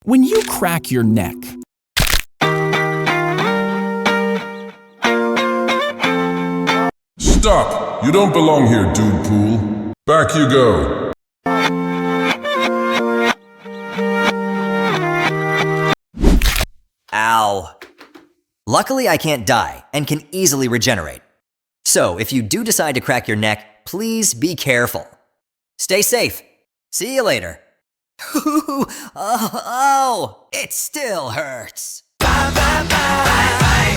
When you crack your neck, Stop! You don't belong here, DudePool. Back you go. Ow. Luckily, I can't die and can easily regenerate. So, if you do decide to crack your neck, please be careful. Stay safe. See you later. Oh, it still hurts. Bye, bye, bye, bye, bye.